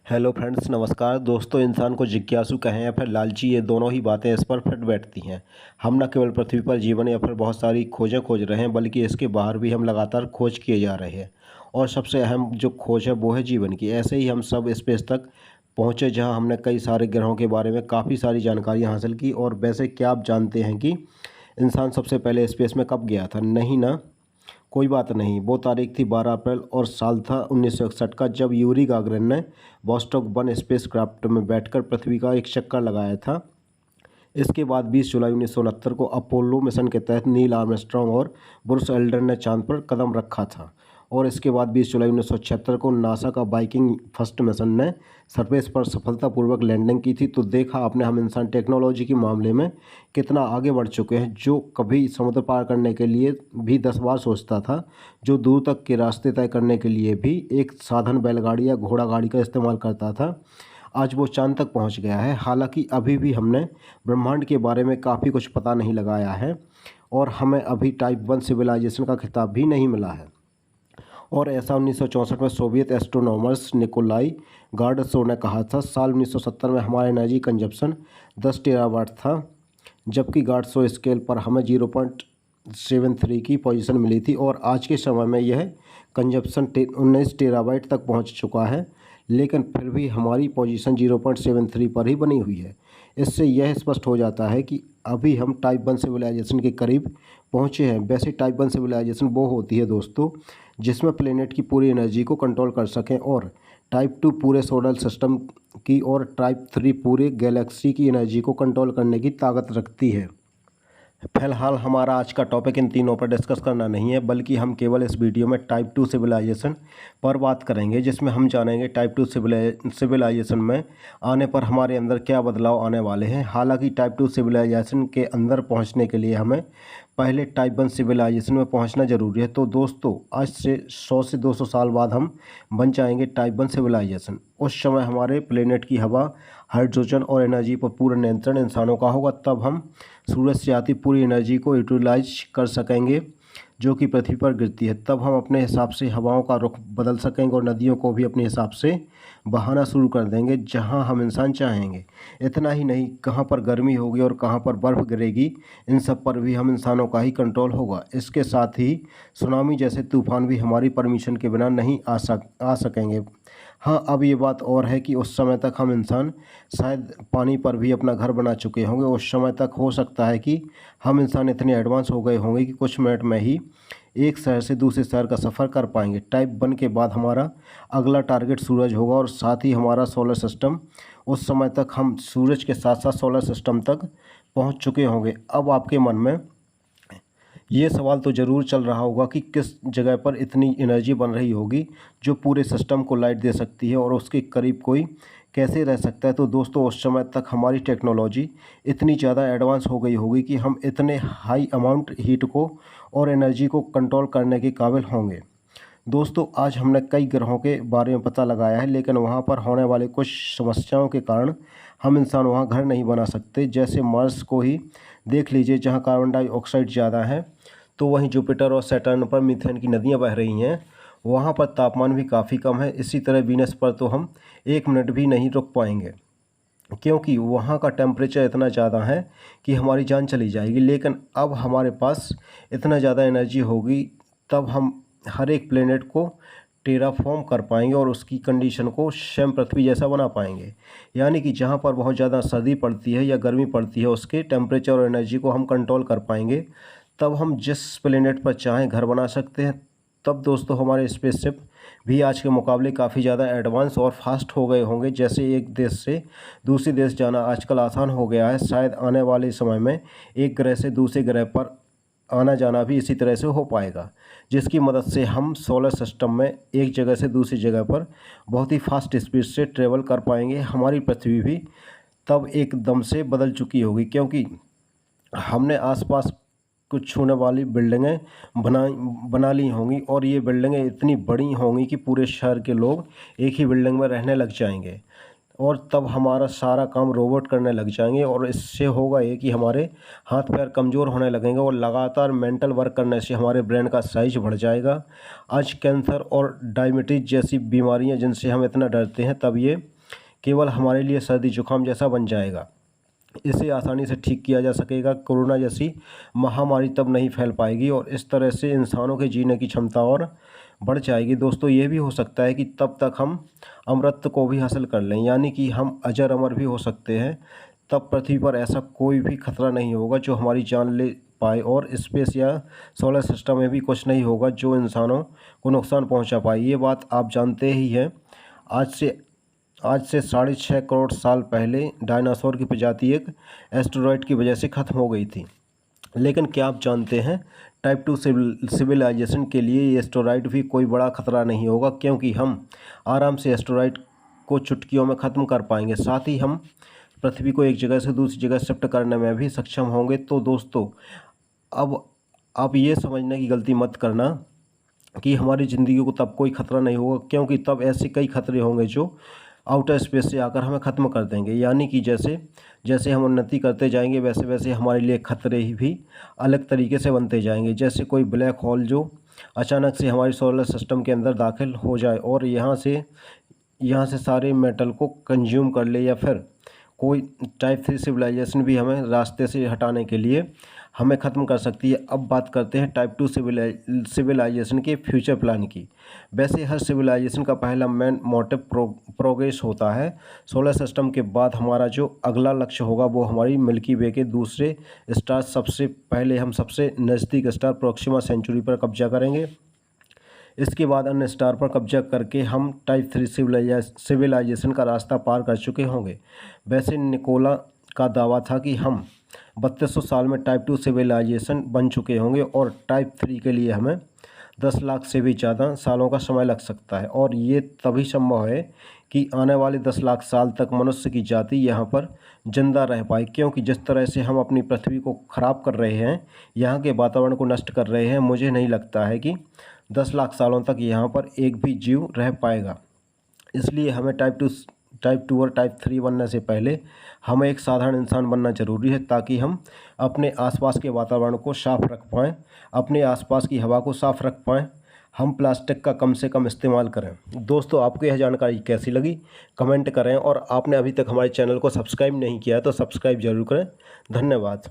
Hello friends, नमस्कार दोस्तों। इंसान को जिज्ञासु कहें या फिर लालची, ये दोनों ही बातें इस पर फिट बैठती हैं। हम न केवल पृथ्वी पर जीवन या फिर बहुत सारी खोजें खोज रहे हैं, बल्कि इसके बाहर भी हम लगातार खोज किए जा रहे हैं। और सबसे अहम जो खोज है वो है जीवन की। ऐसे ही हम सब स्पेस तक पहुँचे, जहाँ हमने कई सारे ग्रहों के बारे में काफ़ी सारी जानकारियाँ हासिल की। और वैसे क्या आप जानते हैं कि इंसान सबसे पहले स्पेस में कब गया था? नहीं ना? कोई बात नहीं। वो तारीख थी 12 अप्रैल और साल था 1961 का, जब यूरी गागरिन ने वोस्टॉक 1 स्पेसक्राफ्ट में बैठकर पृथ्वी का एक चक्कर लगाया था। इसके बाद 20 जुलाई 1969 को अपोलो मिशन के तहत नील आर्मस्ट्रॉन्ग और ब्रूस एल्ड्रिन ने चांद पर कदम रखा था। और इसके बाद 20 जुलाई 1976 को नासा का वाइकिंग फर्स्ट मिशन ने सरफेस पर सफलतापूर्वक लैंडिंग की थी। तो देखा आपने, हम इंसान टेक्नोलॉजी के मामले में कितना आगे बढ़ चुके हैं। जो कभी समुद्र पार करने के लिए भी 10 बार सोचता था, जो दूर तक के रास्ते तय करने के लिए भी एक साधन बैलगाड़ी या घोड़ा गाड़ी का इस्तेमाल करता था, आज वो चांद तक पहुंच गया है। हालांकि अभी भी हमने ब्रह्मांड के बारे में काफ़ी कुछ पता नहीं लगाया है और हमें अभी टाइप 1 सिविलाइजेशन का खिताब भी नहीं मिला है। और ऐसा 1964 में सोवियत एस्ट्रोनॉमर्स निकोलाई गार्डसोव ने कहा था। साल 1970 में हमारा एनर्जी कंजप्शन 10 टेरावाट था, जबकि गार्डसोव स्केल पर हमें 0.73 की पोजीशन मिली थी। और आज के समय में यह कंजप्शन 19 टेरावाट तक पहुंच चुका है, लेकिन फिर भी हमारी पोजीशन 0.73 पर ही बनी हुई है। इससे यह स्पष्ट हो जाता है कि अभी हम टाइप 1 सिविलाइजेशन के करीब पहुंचे हैं। वैसे टाइप 1 सिविलाइजेशन वो होती है दोस्तों, जिसमें प्लेनेट की पूरी एनर्जी को कंट्रोल कर सकें। और टाइप 2 पूरे सोलर सिस्टम की और टाइप 3 पूरे गैलेक्सी की एनर्जी को कंट्रोल करने की ताकत रखती है। फिलहाल हमारा आज का टॉपिक इन तीनों पर डिस्कस करना नहीं है, बल्कि हम केवल इस वीडियो में टाइप 2 सिविलाइजेशन पर बात करेंगे, जिसमें हम जानेंगे टाइप 2 सिविलाइजेशन में आने पर हमारे अंदर क्या बदलाव आने वाले हैं। हालांकि टाइप 2 सिविलाइजेशन के अंदर पहुंचने के लिए हमें पहले टाइप 1 सिविलाइजेशन में पहुंचना ज़रूरी है। तो दोस्तों, आज से 100 से 200 साल बाद हम बन जाएंगे टाइप 1 सिविलाइजेशन। उस समय हमारे प्लेनेट की हवा, हाइड्रोजन और एनर्जी पर पूरा नियंत्रण इंसानों का होगा। तब हम सूरज से आती पूरी एनर्जी को यूटिलाइज कर सकेंगे जो कि पृथ्वी पर गिरती है। तब हम अपने हिसाब से हवाओं का रुख बदल सकेंगे और नदियों को भी अपने हिसाब से बहाना शुरू कर देंगे जहां हम इंसान चाहेंगे। इतना ही नहीं, कहां पर गर्मी होगी और कहां पर बर्फ़ गिरेगी, इन सब पर भी हम इंसानों का ही कंट्रोल होगा। इसके साथ ही सुनामी जैसे तूफान भी हमारी परमिशन के बिना नहीं आ सकेंगे। हाँ, अब ये बात और है कि उस समय तक हम इंसान शायद पानी पर भी अपना घर बना चुके होंगे। उस समय तक हो सकता है कि हम इंसान इतने एडवांस हो गए होंगे कि कुछ मिनट में ही एक शहर से दूसरे शहर का सफ़र कर पाएंगे। टाइप 1 के बाद हमारा अगला टारगेट सूरज होगा और साथ ही हमारा सोलर सिस्टम। उस समय तक हम सूरज के साथ साथ सोलर सिस्टम तक पहुंच चुके होंगे। अब आपके मन में ये सवाल तो ज़रूर चल रहा होगा कि किस जगह पर इतनी एनर्जी बन रही होगी जो पूरे सिस्टम को लाइट दे सकती है और उसके करीब कोई कैसे रह सकता है। तो दोस्तों, उस समय तक हमारी टेक्नोलॉजी इतनी ज़्यादा एडवांस हो गई होगी कि हम इतने हाई अमाउंट हीट को और एनर्जी को कंट्रोल करने के काबिल होंगे। दोस्तों, आज हमने कई ग्रहों के बारे में पता लगाया है, लेकिन वहाँ पर होने वाले कुछ समस्याओं के कारण हम इंसान वहाँ घर नहीं बना सकते। जैसे मार्स को ही देख लीजिए, जहाँ कार्बन डाइऑक्साइड ज़्यादा है, तो वहीं जुपिटर और सैटर्न पर मीथेन की नदियाँ बह रही हैं। वहाँ पर तापमान भी काफ़ी कम है। इसी तरह वीनस पर तो हम 1 मिनट भी नहीं रुक पाएंगे, क्योंकि वहाँ का टेम्परेचर इतना ज़्यादा है कि हमारी जान चली जाएगी। लेकिन अब हमारे पास इतना ज़्यादा एनर्जी होगी, तब हम हर एक प्लेनेट को टेराफॉर्म कर पाएंगे और उसकी कंडीशन को सेम पृथ्वी जैसा बना पाएंगे। यानी कि जहाँ पर बहुत ज़्यादा सर्दी पड़ती है या गर्मी पड़ती है, उसके टेम्परेचर और एनर्जी को हम कंट्रोल कर पाएंगे। तब हम जिस प्लेनेट पर चाहें घर बना सकते हैं। तब दोस्तों, हमारे स्पेसशिप भी आज के मुकाबले काफ़ी ज़्यादा एडवांस और फास्ट हो गए होंगे। जैसे एक देश से दूसरे देश जाना आजकल आसान हो गया है। शायद आने वाले समय में एक ग्रह से दूसरे ग्रह पर आना जाना भी इसी तरह से हो पाएगा, जिसकी मदद से हम सोलर सिस्टम में एक जगह से दूसरी जगह पर बहुत ही फास्ट स्पीड से ट्रेवल कर पाएंगे। हमारी पृथ्वी भी तब एकदम से बदल चुकी होगी, क्योंकि हमने आसपास कुछ छूने वाली बिल्डिंगें बना ली होंगी और ये बिल्डिंगें इतनी बड़ी होंगी कि पूरे शहर के लोग एक ही बिल्डिंग में रहने लग जाएंगे। और तब हमारा सारा काम रोबोट करने लग जाएंगे और इससे होगा ये कि हमारे हाथ पैर कमज़ोर होने लगेंगे और लगातार मेंटल वर्क करने से हमारे ब्रेन का साइज बढ़ जाएगा। आज कैंसर और डायबिटीज़ जैसी बीमारियां जिनसे हम इतना डरते हैं, तब ये केवल हमारे लिए सर्दी जुकाम जैसा बन जाएगा। इसे आसानी से ठीक किया जा सकेगा। कोरोना जैसी महामारी तब नहीं फैल पाएगी और इस तरह से इंसानों के जीने की क्षमता और बढ़ जाएगी। दोस्तों, ये भी हो सकता है कि तब तक हम अमरत्व को भी हासिल कर लें, यानी कि हम अजर अमर भी हो सकते हैं। तब पृथ्वी पर ऐसा कोई भी खतरा नहीं होगा जो हमारी जान ले पाए और स्पेस या सोलर सिस्टम में भी कुछ नहीं होगा जो इंसानों को नुकसान पहुंचा पाए। ये बात आप जानते ही हैं। आज से 6.5 करोड़ साल पहले डायनासोर की प्रजाति एक एस्टेरॉयड की वजह से खत्म हो गई थी। लेकिन क्या आप जानते हैं, टाइप 2 सिविलाइजेशन के लिए ये एस्टेरॉयड भी कोई बड़ा खतरा नहीं होगा, क्योंकि हम आराम से एस्टेरॉयड को चुटकियों में ख़त्म कर पाएंगे। साथ ही हम पृथ्वी को एक जगह से दूसरी जगह शिफ्ट करने में भी सक्षम होंगे। तो दोस्तों, अब आप ये समझने की गलती मत करना कि हमारी ज़िंदगी को तब कोई खतरा नहीं होगा, क्योंकि तब ऐसे कई खतरे होंगे जो आउटर स्पेस से आकर हमें ख़त्म कर देंगे। यानी कि जैसे जैसे हम उन्नति करते जाएंगे वैसे वैसे हमारे लिए खतरे ही भी अलग तरीके से बनते जाएंगे। जैसे कोई ब्लैक होल जो अचानक से हमारे सोलर सिस्टम के अंदर दाखिल हो जाए और यहाँ से सारे मेटल को कंज्यूम कर ले, या फिर कोई टाइप 3 सिविलाइजेशन भी हमें रास्ते से हटाने के लिए हमें ख़त्म कर सकती है। अब बात करते हैं टाइप 2 सिविलाइजेशन के फ्यूचर प्लान की। वैसे हर सिविलाइजेशन का पहला मेन मोटिव प्रोग्रेस होता है। सोलर सिस्टम के बाद हमारा जो अगला लक्ष्य होगा वो हमारी मिल्की वे के दूसरे स्टार, सबसे पहले हम सबसे नज़दीक स्टार प्रोक्सिमा सेंचुरी पर कब्जा करेंगे। इसके बाद अन्य स्टार पर कब्जा करके हम टाइप 3 सिविलाइजेशन का रास्ता पार कर चुके होंगे। वैसे निकोला का दावा था कि हम 3200 साल में टाइप 2 सिविलाइजेशन बन चुके होंगे और टाइप 3 के लिए हमें 10 लाख से भी ज़्यादा सालों का समय लग सकता है। और ये तभी संभव है कि आने वाले 10 लाख साल तक मनुष्य की जाति यहाँ पर जिंदा रह पाए, क्योंकि जिस तरह से हम अपनी पृथ्वी को ख़राब कर रहे हैं, यहाँ के वातावरण को नष्ट कर रहे हैं, मुझे नहीं लगता है कि 10 लाख सालों तक यहाँ पर एक भी जीव रह पाएगा। इसलिए हमें टाइप 2 और टाइप 3 बनने से पहले हमें एक साधारण इंसान बनना ज़रूरी है, ताकि हम अपने आसपास के वातावरण को साफ़ रख पाएँ, अपने आसपास की हवा को साफ़ रख पाएँ, हम प्लास्टिक का कम से कम इस्तेमाल करें। दोस्तों, आपको यह जानकारी कैसी लगी कमेंट करें, और आपने अभी तक हमारे चैनल को सब्सक्राइब नहीं किया है तो सब्सक्राइब जरूर करें। धन्यवाद।